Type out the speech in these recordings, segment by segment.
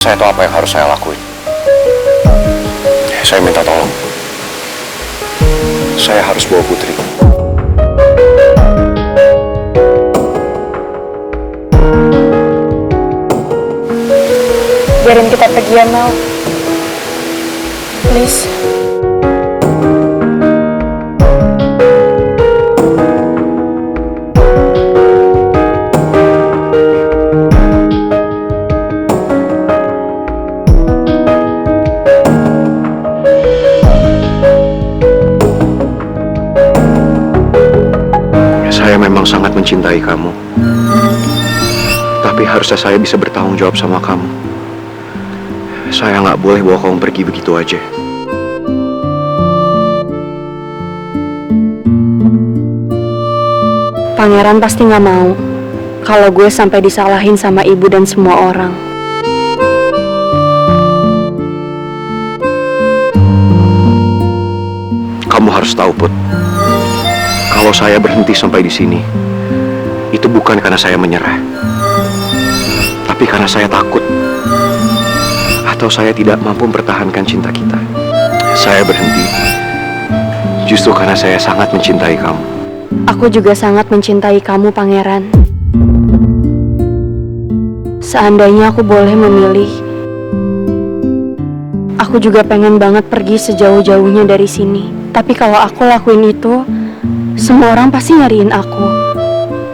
Saya tahu apa yang harus saya lakuin. Saya minta tolong. Saya harus bawa Putri. Biarin kita pergi ya, Mel. Please. Saya memang sangat mencintai kamu. Tapi harusnya saya bisa bertanggung jawab sama kamu. Saya nggak boleh bawa kamu pergi begitu aja. Pangeran pasti nggak mau kalau gue sampai disalahin sama ibu dan semua orang. Kamu harus tahu, Put. Kalau saya berhenti sampai di sini, itu bukan karena saya menyerah, tapi karena saya takut. Atau saya tidak mampu mempertahankan cinta kita. Saya berhenti justru karena saya sangat mencintai kamu. Aku juga sangat mencintai kamu, Pangeran. Seandainya aku boleh memilih, aku juga pengen banget pergi sejauh-jauhnya dari sini. Tapi kalau aku lakuin itu, semua orang pasti nyariin aku.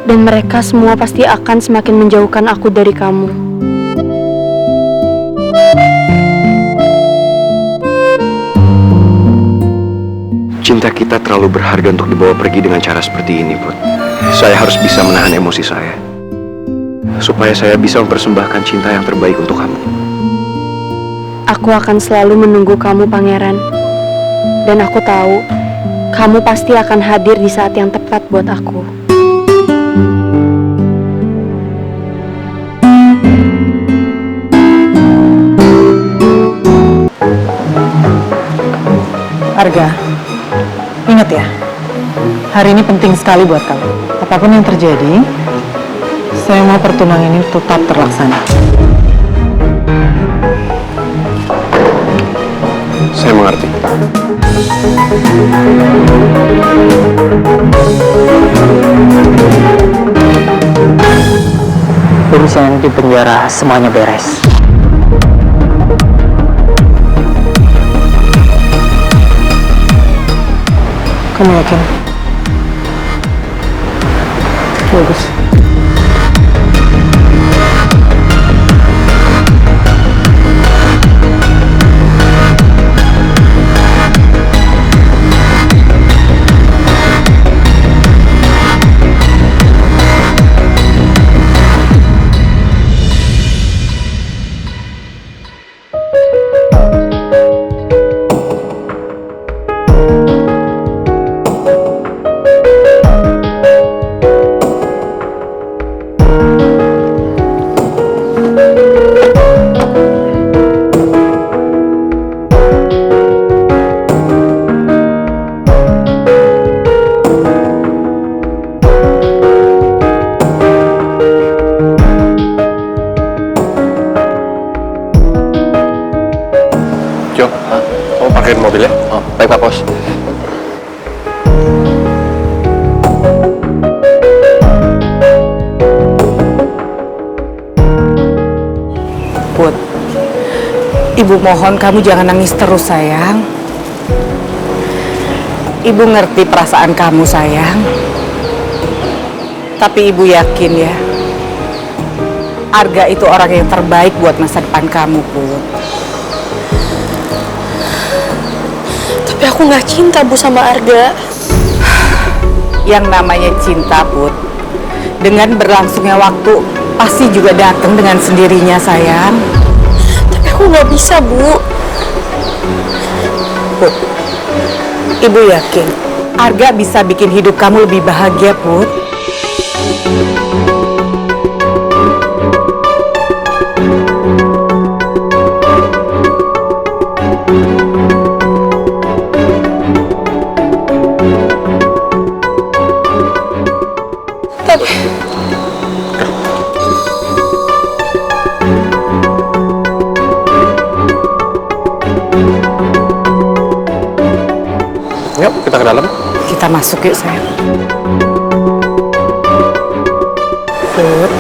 Dan mereka semua pasti akan semakin menjauhkan aku dari kamu. Cinta kita terlalu berharga untuk dibawa pergi dengan cara seperti ini, Put. Saya harus bisa menahan emosi saya, supaya saya bisa mempersembahkan cinta yang terbaik untuk kamu. Aku akan selalu menunggu kamu, Pangeran. Dan aku tahu, kamu pasti akan hadir di saat yang tepat buat aku. Arga, ingat ya, hari ini penting sekali buat kamu. Apapun yang terjadi, saya mau pertunangan ini tetap terlaksana. Saya mengerti. Urusan di penjara semuanya beres. Kamu yakin? Bagus. Jo, kamu parkirin mobilnya? Oh, baik Pak Pos. Put, Ibu mohon kamu jangan nangis terus, sayang. Ibu ngerti perasaan kamu, sayang. Tapi Ibu yakin ya, Arga itu orang yang terbaik buat masa depan kamu, Put. Tapi aku nggak cinta, Bu, sama Arga. Yang namanya cinta, Put, dengan berlangsungnya waktu pasti juga datang dengan sendirinya, sayang. Tapi aku nggak bisa, Bu. Put, Ibu yakin Arga bisa bikin hidup kamu lebih bahagia, Put. Tapi Yuk, kita ke dalam. Kita masuk yuk sayang. Put.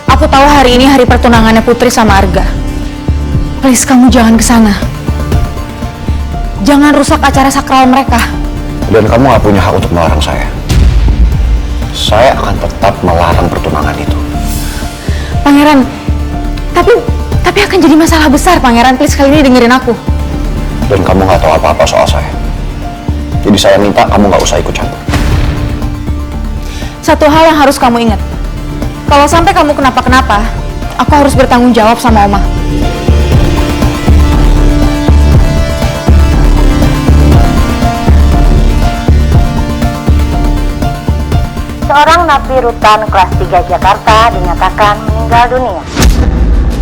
Aku tahu hari ini hari pertunangannya Putri sama Arga. Please, kamu jangan ke sana. Jangan rusak acara sakral mereka. Dan kamu gak punya hak untuk melarang saya. Saya akan tetap melarang pertunangan itu. Pangeran, tapi akan jadi masalah besar, Pangeran. Please, kali ini dengerin aku. Dan kamu gak tahu apa-apa soal saya. Jadi saya minta kamu gak usah ikut campur. Satu hal yang harus kamu ingat. Kalau sampai kamu kenapa-kenapa, aku harus bertanggung jawab sama Oma. Seorang napi rutan kelas 3 Jakarta dinyatakan meninggal dunia.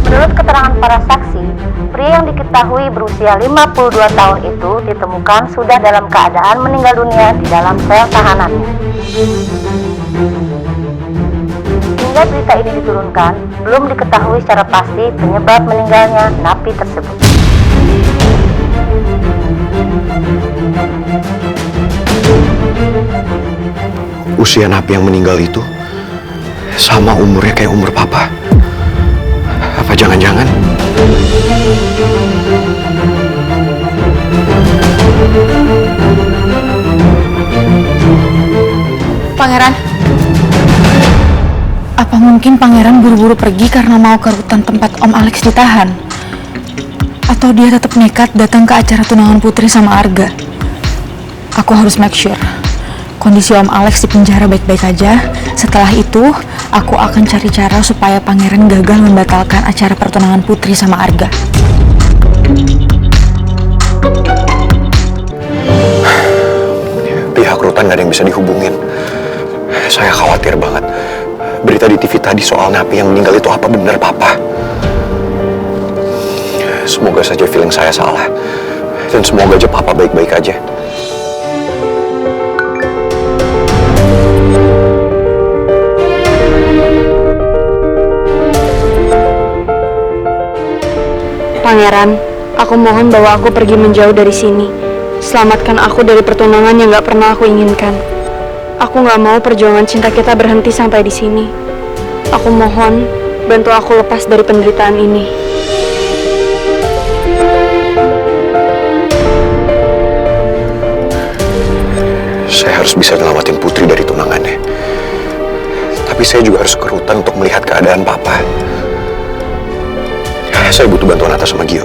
Menurut keterangan para saksi, pria yang diketahui berusia 52 tahun itu ditemukan sudah dalam keadaan meninggal dunia di dalam sel tahanannya. Hingga berita ini diturunkan, belum diketahui secara pasti penyebab meninggalnya napi tersebut. Usia napi yang meninggal itu sama umurnya kayak umur papa. Apa jangan-jangan? Pangeran, apa mungkin Pangeran buru-buru pergi karena mau ke rutan tempat Om Alex ditahan? Atau dia tetap nekat datang ke acara tunangan Putri sama Arga? Aku harus make sure kondisi Om Alex di penjara baik-baik aja. Setelah itu, aku akan cari cara supaya Pangeran gagal membatalkan acara pertunangan Putri sama Arga. Pihak rutan gak ada yang bisa dihubungin. Saya khawatir banget. Berita di TV tadi soal napi yang meninggal itu apa benar papa? Semoga saja feeling saya salah. Dan semoga aja papa baik-baik aja. Pangeran, aku mohon bawa aku pergi menjauh dari sini. Selamatkan aku dari pertunangan yang gak pernah aku inginkan. Aku gak mau perjuangan cinta kita berhenti sampai di sini. Aku mohon, bantu aku lepas dari penderitaan ini. Saya harus bisa nyelamatin Putri dari tunangannya. Tapi saya juga harus ke rutan untuk melihat keadaan papa. Saya butuh bantuan atas sama Gio.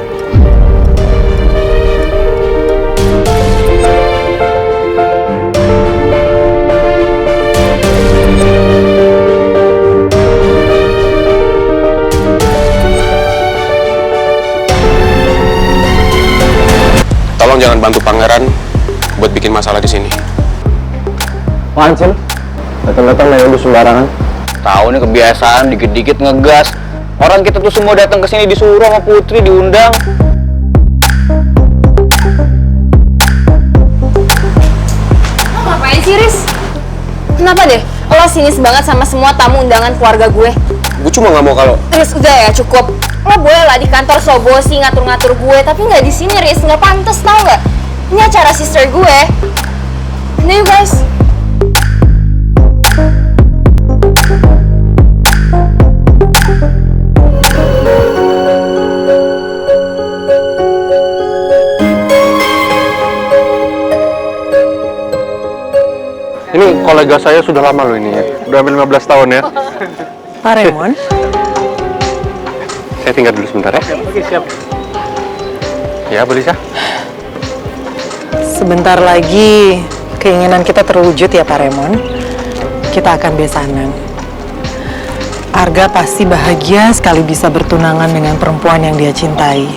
Tolong jangan bantu Pangeran buat bikin masalah di sini. Apaan sih? Datang-datang main lu sembarangan. Tahu nih kebiasaan dikit-dikit ngegas. Orang kita tuh semua datang ke sini disuruh sama Putri diundang. Lo ngapain sih, Riz? Kenapa deh? Lo sinis banget sama semua tamu undangan keluarga gue. Gue cuma nggak mau kalau... Riz, udah ya, cukup. Lo boleh lah di kantor so bossy ngatur-ngatur gue, tapi nggak di sini, Riz. Nggak pantas, tau nggak? Ini acara sister gue. Nah, you guys. Ini kolega saya sudah lama loh ini ya. Udah hampir 15 tahun ya. Pak Raymond, Saya tinggal dulu sebentar ya. Oke, siap. Ya, Bu Lisa. sebentar lagi keinginan kita terwujud ya Pak Raymond. Kita akan besanan. Arga pasti bahagia sekali bisa bertunangan dengan perempuan yang dia cintai.